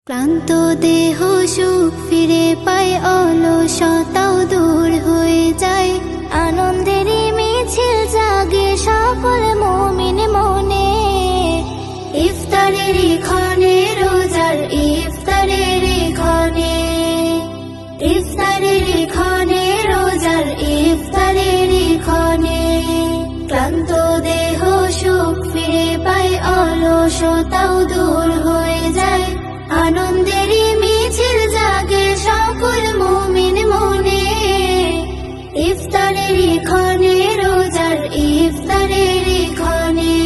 ক্লান্ত দেহ সুখ ফিরে পায়, অলসতাও দূর হয়ে যায়। আনন্দেরই মিছিল জাগে সকল মুমিন মনে। ইফতারেরই ক্ষণে, রোজার ইফতারেরই ক্ষণে, ইফতারেরই ক্ষণে, রোজার ইফতারেরই ক্ষণে। ক্লান্ত দেহ সুখ ফিরে পায়, অলসতাও দূর হয়ে যায়। আনন্দেরই মিছিল জাগে সকল মুমিন মনে। ইফতারেরই ক্ষণে, রোজার ইফতারেরই ক্ষণে,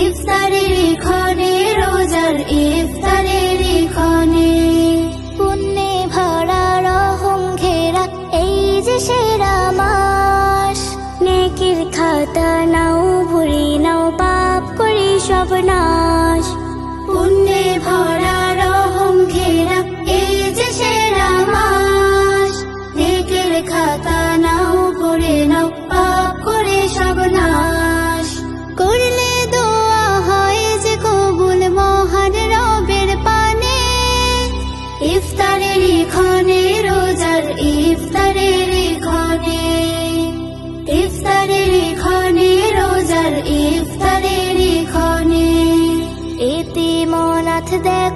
ইফতারেরই ক্ষণে, রোজার ইফতারেরই ক্ষণে। পুণ্যে ভরা রহম ঘেরা এই যে সেরা মাস। নেকির খাতা নাও ভুলি নাও, পাপ করি সব নাশ। পুণ্যে ভরা রহম ঘেরা এই যে সেরা মাস। নেকের খাতা নাও পড়ে নাও, পাপ করে সব নাশ। করলে দোয়া হয় যে কবুল মহান রবের পানে। ইফতারেরই ক্ষণে, রোজার ইফতারেরই ক্ষণে, ইফতারেরই ক্ষণে, রোজার ইফতারেরই ক্ষণে। এতিম অনাথ দেখ